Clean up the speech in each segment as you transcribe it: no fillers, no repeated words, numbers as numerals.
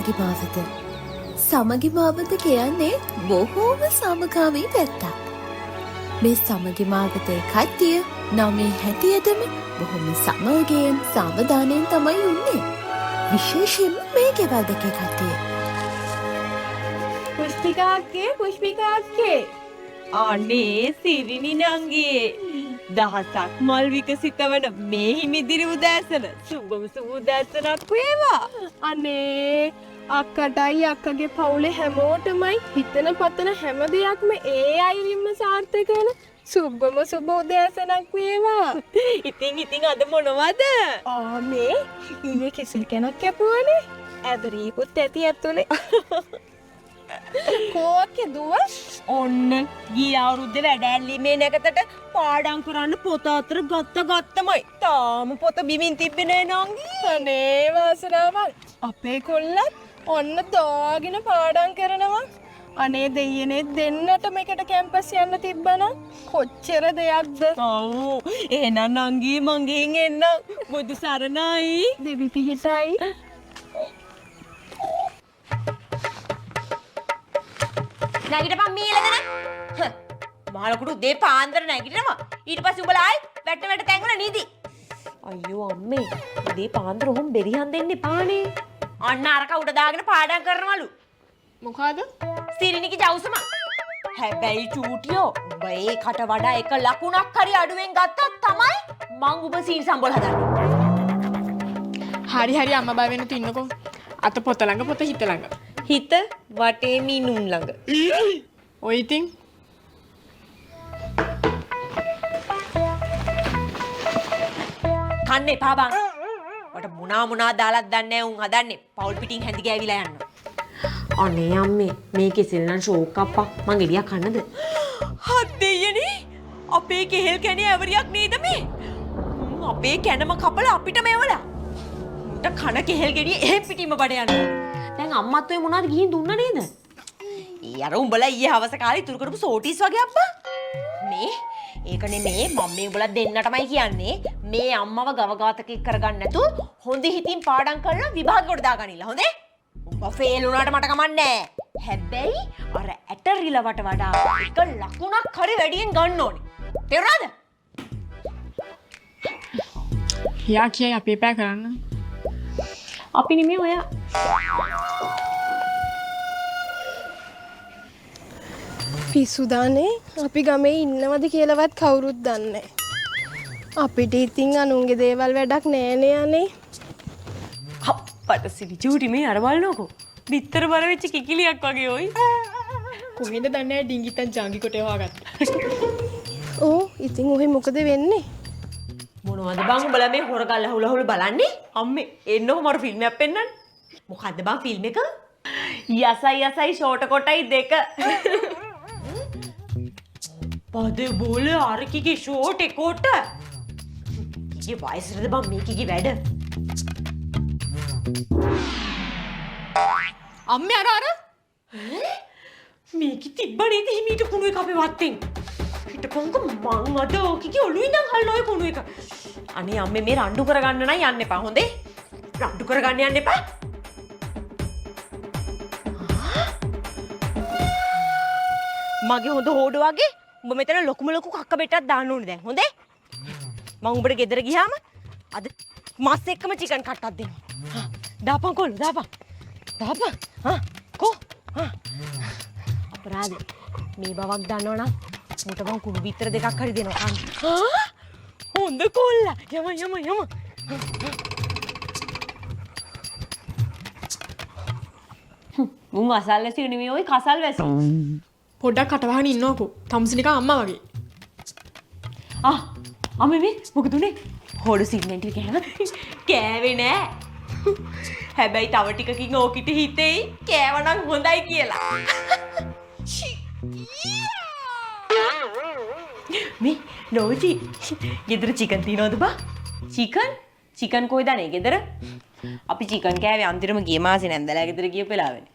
සමගි මාවත. සමගි මාවත කියන්නේ බොහෝම සමගාමී පැත්තක්. මේ සමගි මාවතේ කට්ටිය නමේ හැටියටම බොහොම සමගයෙන් සාවධානයෙන් තමයි උන්නේ. විශේෂයෙන් මේ ගෙවල් දෙකේ කට්ටිය. පුෂ්පිකාක්කේ අනේ සිරිනි නංගියේ දහසක් මල් විකසිත වන මේ හිමිදිරි උදෑසන සුබම සුබ උදෑසනක් වේවා. අනේ අක්කටයි අක්කගේ පවුලේ හැමෝටමයි හිතන පතන හැම දෙයක්ම ඒ අයුරින්ම සාර්ථක වෙන සුබම සුබ උදෑසනක් වේවා. ඉතින් අද මොනවද? මේ ඊයේ කිසිල් කෙනෙක් කැපුවානේ. ඇදරීකුත් ඇති ඇතුලේ. කෝකේ දුව ඔන්න ගිය අවුරුද්දේ වැඩ ඇල්ලීමේ නැකතට පාඩම් කරන්න පොත අතර ගත්තමයි. තාම පොත බිමින් තිබ්බේ නෑ නංගි. අනේ වාසනාවක්. අපේ කොල්ලත් ඔන්න දාගෙන පාඩම් කරනවා. අනේ දෙයියනේ දෙන්නට මේකට කැම්පස් යන්න තිබ්බනම් කොච්චර දෙයක්ද. ඔව් එහෙනම් නංගි මංගෙන් එන්න. බුදු සරණයි. දෙවි පිහිටයි. නැගිටපන් මීලදන. මහලකුඩු උදේ පාන්දර නැගිටිනවා. ඊට පස්සේ උඹලා ආයි වැට තැංගුල නීති. අයියෝ අම්මේ උදේ පාන්දර ඔහොම බෙරිහන් දෙන්න එපානේ. අන්න අරක උඩ දාගෙන පාඩම් කරනවලු. මොකද? සිරිනිගේ ජවුසම. හැබැයි චූටියෝ උඹ ඒකට වඩා එක ලකුණක් හරි අඩුවෙන් ගත්තත් තමයි මං උඹ සීන් සම්බොල හදන්නේ. හරි අම්මා බය වෙන්න තින්නකෝ. අත පොත ළඟ පොත හිත ළඟ. හිත වටේ මිනුම් ළඟ. ඔය ඉතින් කන්නේ එපා බං. වට මොනා දාලත් දන්නේ නැහැ උන් හදන්නේ. පවුල් පිටින් හැඳි ගෑවිලා යන්න. අනේ අම්මේ මේ කෙසෙල් නම් ෂෝක් අප්පා. මං එළියක් කන්නද? හත් දෙයනේ. අපේ කෙහෙල් කැණේ ඇවරියක් නේද මේ? අපේ කැනම කපලා අපිට මේවලා. උන්ට කන කෙහෙල් ගෙඩිය එහෙම් පිටින්ම බඩ යනවා. දැන් අම්මත් ඔය මොනවද ගිහින් දුන්නා නේද? ඊ අර උඹලා ඊයේ හවස කාලේ ඉතුරු කරපු සෝටිස් වගේ අප්පා. මේ ඒක නෙමේ මම මේ උඹලා දෙන්නටමයි කියන්නේ. මේ අම්මව ගවඝාතකෙක් කරගන්න නැතුව හොඳ හිතින් පාඩම් කරලා විභාගෙට දාගනින්න. හොඳේ? උඹ ෆේල් වුණාට මට කමක් නැහැ. හැබැයි අර ඇටරිලවට වඩා එක ලකුණක් හරි වැඩියෙන් ගන්න ඕනේ. තේරුණාද? යා කියයි අපි එපා කරන්න. අපි නෙමෙයි ඔයා. පිස්සුදානේ අපි ගමේ ඉන්නවද කියලාවත් කවුරුත් දන්නේ අපිට ඉතින් අනුන්ගේ දේවල් වැඩක් නෑනේ අනේ. අප්පට සිලි චූටි මේ අර බලනකො. බිත්තර බර වෙච්ච කිකිලියක් වගේ ඔයි. කොහෙන්ද දන්නේ ඩිංගිත්තන් ජාංගි කොටේ හොයාගත්තා. ඕ ඉතින් ඔහෙ මොකද වෙන්නේ? මොනවද බං උඹලා මේ හොරගල් අහුල බලන්නේ? අම්මේ එන්නකො මර ෆිල්ම් එකක් පෙන්නන්න. මොකද්ද බං ෆිල්ම් එක? යසයි ෂෝට කොටයි දෙක. පදේ බෝලේ අරකිගේ ෂෝට් එකට. කිගේ වයසටද බං මේකිගේ වැඩ? අම්මේ අර මේකි තිබ්බ නේද හිමීට කුණු එක අපේ වත්තෙන්. හිටපොංක මං අද ඕකිගේ ඔළුවේ ඉඳන් හල්න ඔය කුණු එක. අනේ අම්මේ මේ රණ්ඩු කරගන්න නම් යන්න එපා හොඳේ. රණ්ඩු කරගන්න යන්න එපා. මගේ හොඳ හොඩ වගේ උඹ මෙතන ලොකුම ලොකු කක්ක බෙට්ටක් දාන්න ඕනේ දැන් හොඳේ. මං උඹට ගෙදර ගියාම අද මස් එක්කම චිකන් කට්ටක් දෙනවා. දාපන් කොල්ල දාපන්. කෝ අපරාධ මේ බවක් දන්නවනම් මට බං කුණු බිත්තර දෙකක් හරි දෙනවා කන්න. හොඳ කොල්ලා යම. මුන් අසල් වැසියෝ නෙමෙයි ඔය කසල් වැසියෝ. පොඩ්ඩක් කටවහන ඉන්නකෝ. තමුසිනික අම්මා වගේ. අම්මේ මේ මොකද උනේ? හොඩ සිග්නන්ට් එක කෑවේ නෑ. හැබැයි තව ටිකකින් ඕකිට හිතෙයි කෑවනම් හොඳයි කියලා. මේ නෝජි ගෙදර චිකන් තියනවද බා? චිකන් කොයිද නේ ගෙදර? අපි චිකන් කෑවේ අන්තිරම ගිය මාසේ නැන්දලා ගෙදර ගියපු වෙලාවෙනේ.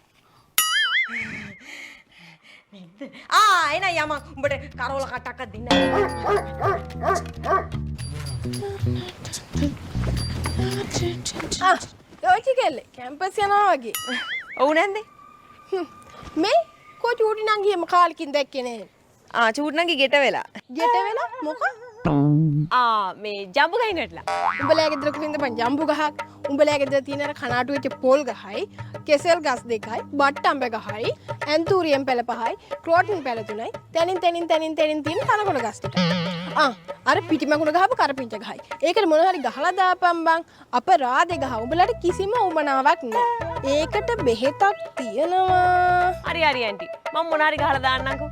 එන යම උඹට කරෝල කට්ටක්ක දෙන්න. යෝචි කෙල්ලේ කැම්පස් යනවා වගේ. ඔව් නැන්දේ. මේ කෝ චූටි නංගියම කාලෙකින් දැක්කේ නෑ. චූට්නගේ ගෙට වෙලා. ගෙට වෙලා මොකක්? මේ ජම්බු ගහින් වැටලා. උඹලා ගෙදර කොහෙන්ද බං ජම්බු ගහක්? උඹලා ගෙදර තියෙන අර කනාටු වෙච්ච පොල් ගහයි, කෙසෙල් ගස් දෙකයි, බට්ටම්බ ගහයි, ඇන්තූරියම් පැල පහයි, ක්‍රෝටින් පැල තුනයි, තනින් තියෙන තනකොළ ගස් ටිකයි. අර පිටිමකුණ ගහපු කරපිංච ගහයි. ඒකට මොන හරි ගහලා දාපම් බං. අපරාධේ ගහ. උඹලට කිසිම උමනාවක් නෑ. ඒකට බෙහෙතක් තියනවා. හරි ආන්ටි. මම මොන හරි ගහලා දාන්නම්කෝ.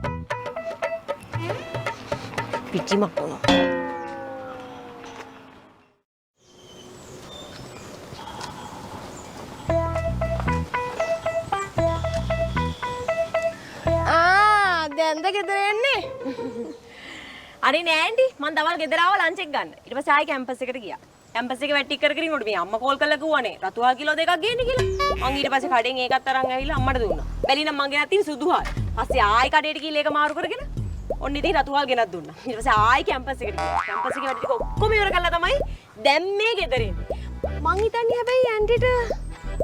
පිටිමකුණ. දැන්ද ගෙදර එන්නේ? අනේ නෑ ආන්ටි මං දවල් ගෙදර ආව ලන්ච් එක ගන්න. ඊට පස්සේ ආයි කැම්පස් එකට ගියා. කැම්පස් එකේ වැටි කර කර ඉන්නකොට මේ අම්මා කෝල් කරලා කිව්වනේ රතුහා කිලෝ දෙකක් ගේන්න කියලා. මං ඊට පස්සේ කඩෙන් ඒකත් අරන් ඇවිල්ලා අම්මට දුන්නා. බැලි නම් මං ගෙනත් තියෙන සුදුහාල්. පස්සේ ආයි කඩේට ගිහලා ඒක මාරු කරගෙන ඔන්න ඉතින් රතුහාල් ගෙනත් දුන්නා. ඊට පස්සේ ආයි කැම්පස් එකට ගියා. කැම්පස් එකේ වැටි ටික ඔක්කොම ඉවර කරලා තමයි දැන් මේ ගෙදර එන්නේ. මං හිතන්නේ හැබැයි ආන්ටිට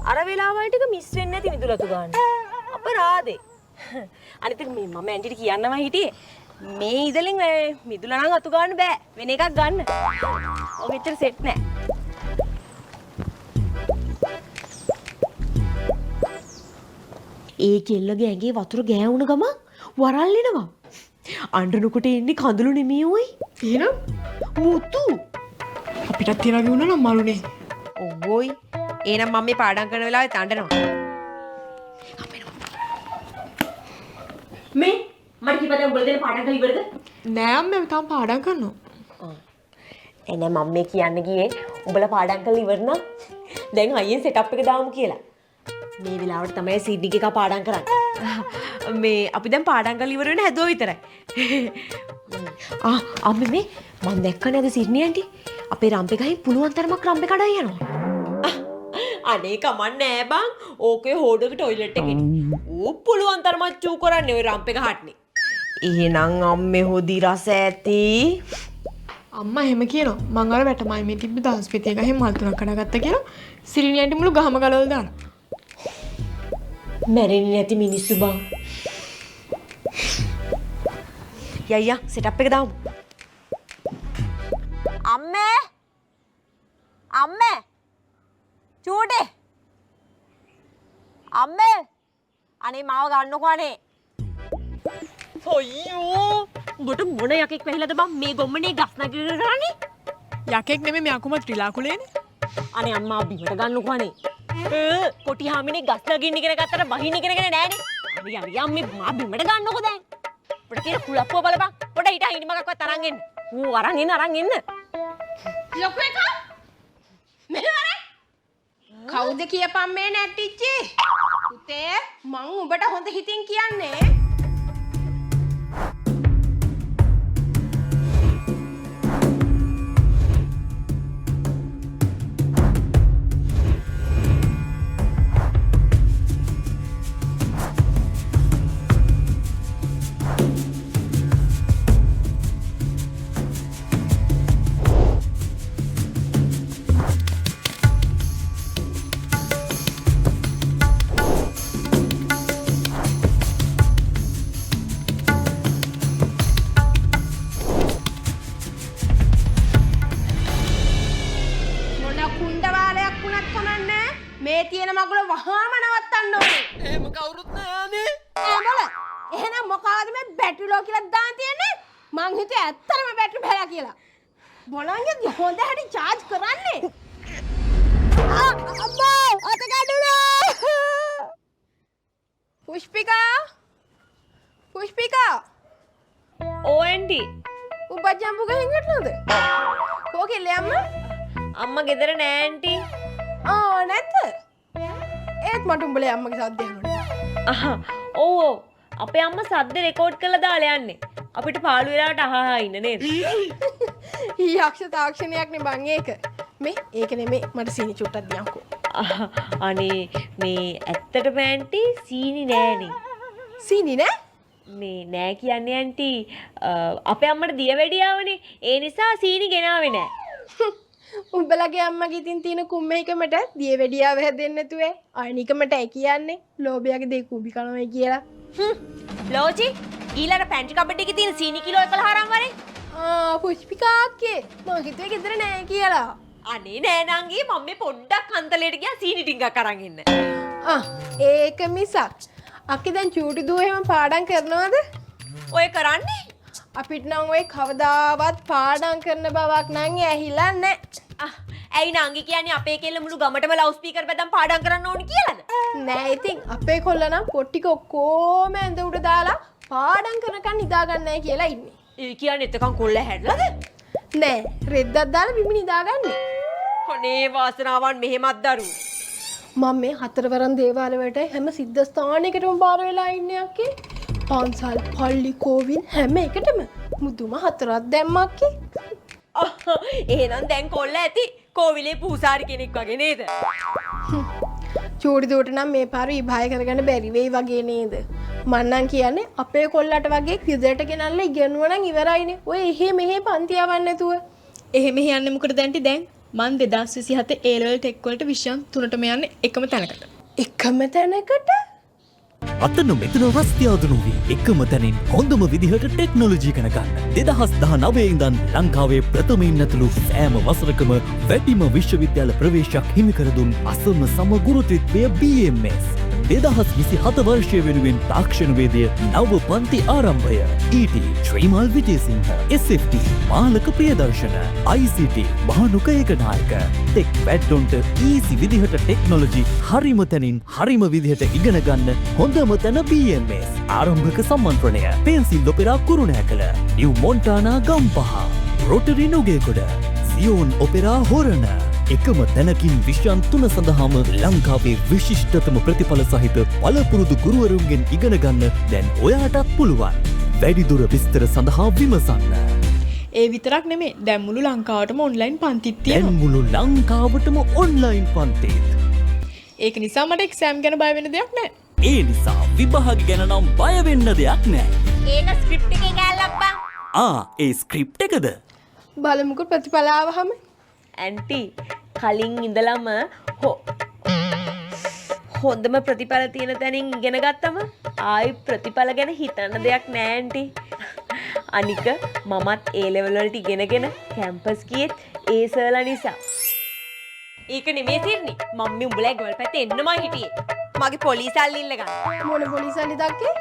අර වෙලාවල් ටික මිස් වෙන්නේ නැති මිදුලතු ගන්න. අපරාදේ. අනිත් මේ මම ඇන්ටිට කියන්නම හිටියේ මේ ඉදලින් මිදුල නම් අතු ගන්න බෑ වෙන එකක් ගන්න. ඔක එච්චර සෙට් නෑ. ඒ කෙල්ලගේ ඇඟේ වතුර ගෑවුන ගමන් වරල් එනවා. අඬනකොට එන්නේ කඳුළු නෙමෙයි ඔයි. එහෙනම් මුතු. අපිටත් ඒ වගේ වුණා නම් මරුනේ. ඔව්වොයි. එහෙනම් මම මේ පාඩම් කරන වෙලාවෙත් අඬනවා. මේ මට කිව්වද උඹලා දෙන පාඩම් කරලා ඉවරද? නෑ අම්මේ තාම පාඩම් කරනවා. එනේ මම මේ කියන්න ගියේ උඹලා පාඩම් කරලා ඉවර නම් දැන් අයියෙන් සෙටප් එක දාමු කියලා. මේ වෙලාවට තමයි සීඩ්නික් එක පාඩම් කරන්නේ. මේ අපි දැන් පාඩම් කරලා ඉවර වෙන හැදුවා විතරයි. අම්මේ මේ මම දැක්කනේ අද සිඩ්නි ආන්ටි අපේ රම්පේ ගහින් පුළුවන් තරමක් රම්පේ කඩන් යනවා. අනේ කමන්නේ නෑ බං. ඕකේ හොඩගේ টয়ලට් එකේ. ඌ පුළුවන් තරමක් චූ කරන්නේ ওই රම්පේ ගහටනේ. එහෙනම් අම්මේ හොදි රස ඇති. අම්මා එහෙම කියනවා. මං අර වැටමයි මේ තිබ්බ දහස් පෙතිය ගහෙන් මල් තුනක් කඩගත්තා කියලා සිරිනි ආන්ටි මුළු ගහම ගලවලා දානවා. මැරෙන්නේ නැති මිනිස්සු බං. යයියා සෙටප් එක දාමු. අම්මේ අම්මේ චූටි අම්මේ අනේ මාව ගන්නකෝ අනේ. අයියෝ උඹට මොන යකෙක් වැහිලාද බං මේ ගොම්මනේ ගස් නගිර කරන්නේ? යකෙක් නෙමෙයි මේ අකුමත් ත්‍රිලාකුලේනේ. අනේ අම්මා බිමට ගන්නකෝ අනේ. කොටි හාමිනේ ගස් නගින්න ඉගෙන ගත්තට බහින්න ඉගෙනගෙන නෑනේ. හරි හරි අම්මේ මා බිමට ගන්නකෝ දැන්. පොඩ කියලා කුලප්පුව බලපන්. පොඩ ඊට හිණි මගක්වත් අරන් එන්න. ඌ අරන් එන්න. ලොකු එකා මෙහෙවර කවුද කියපම් මේ නැට්ටිච්චි? පුතේ මං උඹට හොඳ හිතින් කියන්නේ. මේ තියෙන මගුල වහාම නවත්තන්න ඕනේ. එහෙම කවුරුත් නෑනේ. බල. එහෙනම් මොකවද මේ බැටරිලෝ කියලා දාන් තියන්නේ? මං හිතුවේ ඇත්තටම බැටරි බහැලා කියලා. බලන්නේ හොඳ හැටි charge කරන්නේ. අම්මා අත කඩුණා. පුෂ්පිකා. ඕ ඇන්ටි උඹ ජම්බු ගහින් වැටුණාද? කොහේ අම්මා? අම්මා ගෙදර නෑ ඇන්ටි. නැත්ද? ඒත් මට උඹලේ අම්මගේ සද්ද ඇහුණා. ඔව් අපේ අම්මා සද්ද රෙකෝඩ් කරලා දාලා යන්නේ. අපිට පාළු වෙලාවට අහහා ඉන්න නේද? යක්ෂ තාක්ෂණයක් නේ බං ඒක. මේ ඒක නෙමෙයි මට සීනි චුට්ටක් දියන්කෝ. අනේ මේ ඇත්තටම ඇන්ටි සීනි නෑනේ. සීනි නෑ? මේ නෑ කියන්නේ ඇන්ටි අපේ අම්මට දිය වැඩියාවනේ. ඒ නිසා සීනි ගෙනාවේ නෑ. උඹලගේ අම්මගේ ඉතින් තියෙන කුම්මේකමට දිය වෙඩියාව හැදෙන්නේ නැතුවේ අනිකමට ඇයි කියන්නේ ලෝභයාගේ දෙක කුබි කනවයි කියලා. ලෝචි ඊළඟ පැන්ටි කබඩ් එකේ තියෙන සීනි කිලෝ 11 වරේ. පුෂ්පිකාක්කේ මං හිතුවේ ගෙදර නෑ කියලා. අනේ නෑ නංගී මම මේ පොඩ්ඩක් අන්තලයට ගියා සීනි ටිකක් අරන් එන්න. ඒක මිසක් අක්කේ දැන් චූටි දුව එහෙම පාඩම් කරනවද? ඔය කරන්නේ? අපිට නම් ඔය කවදාවත් පාඩම් කරන බවක් නම් ඇහිලා නැහැ. ඇයි නංගි කියන්නේ අපේ කෙල්ල මුළු ගමටම ලවුඩ් ස්පීකර් බැදන් පාඩම් කරන්න ඕනි කියලාද? නෑ ඉතින් අපේ කොල්ල නම් පොට්ටික ඔක්කොම ඇඳ උඩ දාලා පාඩම් කරනකන් නිදා ගන්නයි කියලා ඉන්නේ. ඒ කියන්නේ එතකන් කොල්ල හැදලාද? නෑ රෙද්දක් දාලා බිම නිදාගන්නේ. අනේ වාසනාවන් මෙහෙමත් දරු. මම මේ හතරවරන් දේවාල වලට හැම සිද්ධ ස්ථානයකටම බාර වෙලා ඉන්නේ අක්කේ. පන්සල් පල්ලි කෝවිල් හැම එකටම මුදුම හතරක් දැම්මක්කේ. එහෙනම් දැන් කොල්ල ඇති කෝවිලේ පූසාරි කෙනෙක් වගේ නේද? චූටි දුවට නම් මේ පාර විභාය කරගන්න බැරි වෙයි වගේ නේද? මන්නම් කියන්නේ අපේ කොල්ලට වගේ ක්විසට් ගෙනල්ලා ඉගෙනුවා නම් ඉවරයිනේ. ඔය එහෙ මෙහෙ පන්ති යවන්න නැතුව. එහෙම යන්නේ මොකටද දැන්ටි දැන්? මං 2027 A level tech වලට විෂයන් 3ටම යන්නේ එකම තැනකට. එකම තැනකට? අතන මෙතන රස්තියාදුණු වී එකම තැනින් හොඳම විදිහට ටෙක්නොලොජි ඉගෙන ගන්න. 2019 ඉඳන් ලංකාවේ ප්‍රථමයින් ඇතුළු සෑම වසරකම වැඩිම විශ්වවිද්‍යාල ප්‍රවේශයක් හිමි කර දුන් අසම සම ගුරුත්වය BMS. 2027 වර්ෂය වෙනුවෙන් තාක්ෂණ වේදය නව පන්ති ආරම්භය. ET Shrimal Wijesinghe, SFT Malaka Priyadarshana, ICT Mahanuka Ekanayake. Tech වැඩ්ඩොන්ට ඊසි විදිහට ටෙක්නොලොජි හරිම තැනින් හරිම විදිහට ඉගෙන ගන්න හොඳම තැන BMS. ආරම්භක සම්මන්ත්‍රණය Pencil Opera Kurunegala, New Montana Gampaha, Rotary Nugegoda, Zion Opera Horana. එකම තැනකින් විෂයන් 3 සඳහාම ලංකාවේ විශිෂ්ටතම ප්‍රතිඵල සහිත පළපුරුදු ගුරුවරුන්ගෙන් ඉගෙන ගන්න දැන් ඔයාටත් පුළුවන්. වැඩිදුර විස්තර සඳහා විමසන්න. ඒ විතරක් නෙමේ දැන් මුළු ලංකාවටම ඔන්ලයින් පන්තිත් දැන් තියෙනවා. මුළු ලංකාවටම ඔන්ලයින් පන්තිත්. ඒක නිසා මට එක්සෑම් ගැන බය වෙන දෙයක් නැහැ. ඒ නිසා විභාග ගැන නම් බය වෙන්න දෙයක් නැහැ. ඒක ස්ක්‍රිප්ට් එකේ ගෑල්ලක් බං. ඒ ස්ක්‍රිප්ට් එකද? බලමුකෝ ප්‍රතිඵල ආවහම. ඇන්ටි කලින් ඉඳලම හොඳම ප්‍රතිඵල තියෙන තැනින් ඉගෙන ගත්තම ආයි ප්‍රතිඵල ගැන හිතන්න දෙයක් නෑ ඇන්ටි. අනික මමත් ඒ ලෙවල් වලට ඉගෙනගෙන කැම්පස් ගියෙත් ඒ සර්ලා නිසා. ඒක නෙමෙයි සිර්නි. මම මේ උඹලා ගෙවල් පැත්තේ එන්නමයි හිටියේ. මගේ පොලිස් සල්ලි ඉල්ල ගන්න. මොන පොලිස් සල්ලි දක්කේ?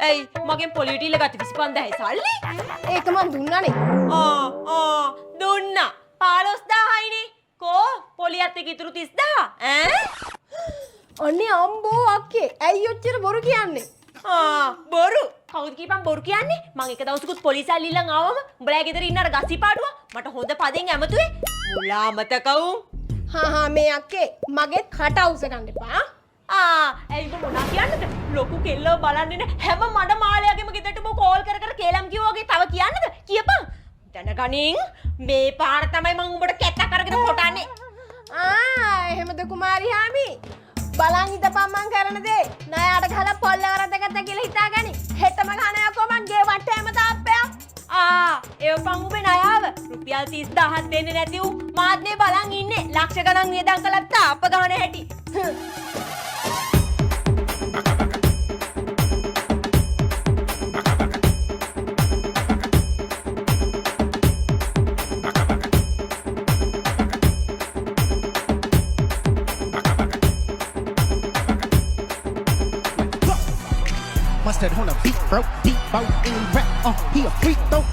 ඇයි මගෙන් පොලියට ඉල්ල ගත්ත 25000 සල්ලි? ඒක මං දුන්නානේ. දුන්නා. 15000යිනේ. කෝ පොලියත් එක්ක ඉතුරු 30000 ඈ? අනේ අම්බෝ අක්කේ ඇයි ඔච්චර බොරු කියන්නේ? බොරු. කවුද කියපන් බොරු කියන්නේ? මං එක දවසකුත් පොලිස් සල්ලිලන් ආවම උඹලා ගෙදර ඉන්න අර ගස්සිපාඩුව මට හොඳ පදෙන් ඇමතුවේ. මුලා මතකවුම්. මේ අක්කේ මගේ කට අවුස ගන්න එපා. ඇයි උඹ මොනා කියන්නද? ලොකු කෙල්ලව බලන්නේ නැහැ. හැම මඩ මාළයාගෙම ගෙදරට උඹ කෝල් කර කර කේලම් කිව්වා වගේ තව කියන්නද? කියපන්. දැනගනින් මේ පාර තමයි මං උඹට කැටක් අරගෙන කොටන්නේ. එහෙමද කුමාරි හාමි? බලන් හිටපන් මං කරන දේ. ණයට ගහලා පොල්ල වරදගත්ත කියලා හිතාගනි. හෙටම ගහන යකෝ මං ගේ වටේම තාප්පයක්. ඒ පං උඹේ ණයාව රුපියල් 30000ක් දෙන්නේ නැති උ මාත් මේ බලන් ඉන්නේ. ලක්ෂ ගණන් වියදම් කළා තාප්ප ගහන හැටි. Mustard on a beat, broke deep out in rap. He a freak though.